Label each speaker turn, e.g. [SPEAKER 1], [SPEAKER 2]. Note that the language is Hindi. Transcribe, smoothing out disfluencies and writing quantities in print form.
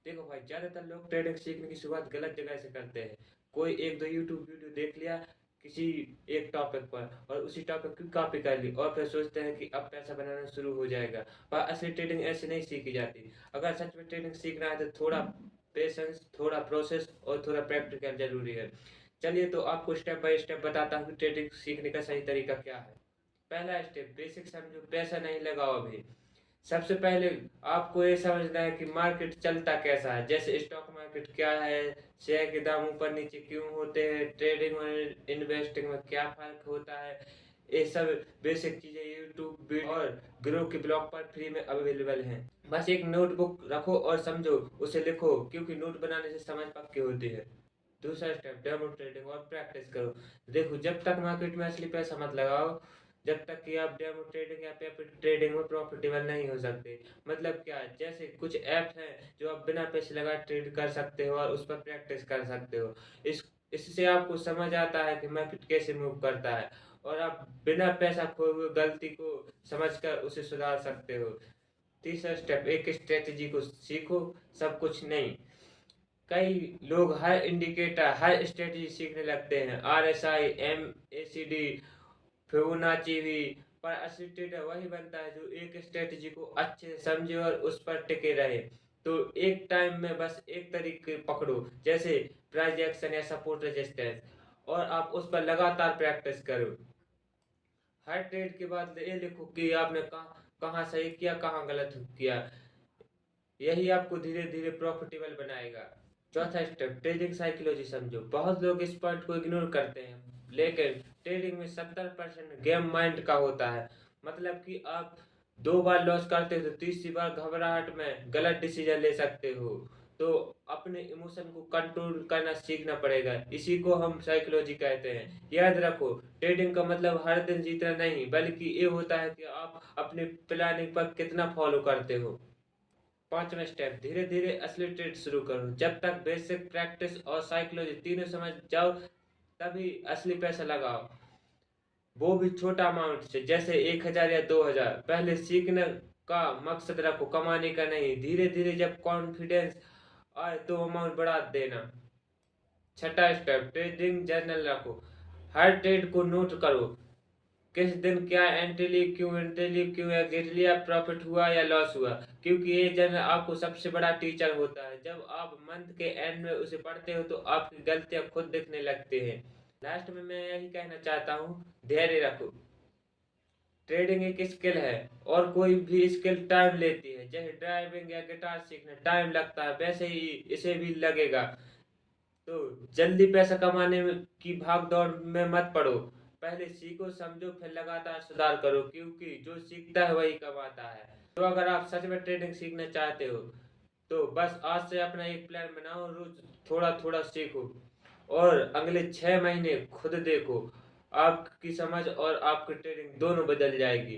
[SPEAKER 1] देखो भाई, ज़्यादातर लोग ट्रेडिंग सीखने की शुरुआत गलत जगह से करते हैं। कोई एक दो यूट्यूब वीडियो देख लिया किसी एक टॉपिक पर और उसी टॉपिक की कॉपी कर ली और फिर सोचते हैं कि अब पैसा बनाना शुरू हो जाएगा। पर असली ट्रेडिंग ऐसे नहीं सीखी जाती। अगर सच में ट्रेडिंग सीखना है तो थोड़ा पेशेंस, थोड़ा प्रोसेस और थोड़ा प्रैक्टिकल जरूरी है। चलिए तो आपको स्टेप बाय स्टेप बताता हूँ कि ट्रेडिंग सीखने का सही तरीका क्या है। पहला स्टेप, बेसिक समझो, पैसा नहीं लगाओ अभी। सबसे पहले आपको ये समझना है कि मार्केट चलता कैसा है। जैसे स्टॉक मार्केट क्या है, शेयर के दाम ऊपर नीचे क्यों होते हैं, ट्रेडिंग और इन्वेस्टिंग में क्या फर्क होता है। ये सब बेसिक चीजें यूट्यूब वीडियो और ग्रो के ब्लॉग पर फ्री में अवेलेबल हैं। बस एक नोटबुक रखो और समझो, उसे लिखो, क्योंकि नोट बनाने से समझ पक्की होती है। दूसरा स्टेप, डेमो ट्रेडिंग और प्रैक्टिस करो। देखो, जब तक मार्केट में असली पैसा मत लगाओ, जब तक कि आप डेमो ट्रेडिंग या पेपर ट्रेडिंग में प्रॉफिटेबल नहीं हो सकते। मतलब क्या है, जैसे कुछ ऐप्स हैं जो आप बिना पैसे लगाए ट्रेड कर सकते हो और उस पर प्रैक्टिस कर सकते हो। इस इससे आपको समझ आता है कि मार्केट कैसे मूव करता है और आप बिना पैसा खोए हुए गलती को समझकर उसे सुधार सकते हो। तीसरा स्टेप, एक स्ट्रेटेजी को सीखो, सब कुछ नहीं। कई लोग हर इंडिकेटर, हर स्ट्रेटेजी सीखने लगते हैं, RSI, MACD, फिबोनाची भी। पर असली ट्रेडर वही बनता है जो एक स्ट्रेटजी को अच्छे से समझे और उस पर टिके रहे। तो एक टाइम में बस एक तरीके पकड़ो, जैसे प्राइस एक्शन या सपोर्ट रेजिस्टेंस, और आप उस पर लगातार प्रैक्टिस करो। हर ट्रेड के बाद ये लिखो कि आपने कहाँ कहाँ सही किया, कहाँ गलत किया। यही आपको धीरे धीरे प्रॉफिटेबल बनाएगा। चौथा स्टेप, ट्रेडिंग साइकोलॉजी समझो। बहुत लोग इस पॉइंट को इग्नोर करते हैं, लेकिन ट्रेडिंग में 70% गेम माइंड का होता है। मतलब कि आप 2 बार लॉस करते हो तो तीसरी बार घबराहट में गलत डिसीजन ले सकते हो। तो अपने इमोशन को कंट्रोल करना सीखना पड़ेगा, इसी को हम साइकोलॉजी कहते हैं। याद रखो, ट्रेडिंग का मतलब हर दिन जीतना नहीं, बल्कि ये होता है कि आप अपने प्लानिंग पर कितना फॉलो करते हो। पांचवा स्टेप, धीरे धीरे असली ट्रेड शुरू करो। जब तक बेसिक प्रैक्टिस और साइकोलॉजी तीनों समझ जाओ, तभी असली पैसा लगाओ, वो भी छोटा अमाउंट से, जैसे 1,000 या 2,000। पहले सीखने का मकसद रखो, कमाने का नहीं। धीरे धीरे जब कॉन्फिडेंस आए तो अमाउंट बढ़ा देना। छठा स्टेप, ट्रेडिंग जर्नल रखो। हर ट्रेड को नोट करो, किस दिन क्या एंट्री ली क्यों, या गिर लिया, प्रॉफिट हुआ या लॉस हुआ। क्योंकि ये जर्नल आपको सबसे बड़ा टीचर होता है। जब आप मंथ के एंड में उसे पढ़ते हो तो आपकी गलतियां खुद दिखने लगती हैं। लास्ट में मैं यही कहना चाहता हूँ, धैर्य रखो। ट्रेडिंग एक स्किल है और कोई भी स्किल टाइम लेती है। जैसे ड्राइविंग या गिटार सीखने टाइम लगता है, वैसे ही इसे भी लगेगा। तो जल्दी पैसा कमाने में की भाग दौड़ में मत पड़ो। पहले सीखो, समझो, फिर लगातार सुधार करो, क्योंकि जो सीखता है वही कमाता है। तो अगर आप सच में ट्रेडिंग सीखना चाहते हो तो बस आज से अपना एक प्लान बनाओ, रोज थोड़ा थोड़ा सीखो और अगले 6 महीने खुद देखो, आपकी समझ और आपकी ट्रेडिंग दोनों बदल जाएगी।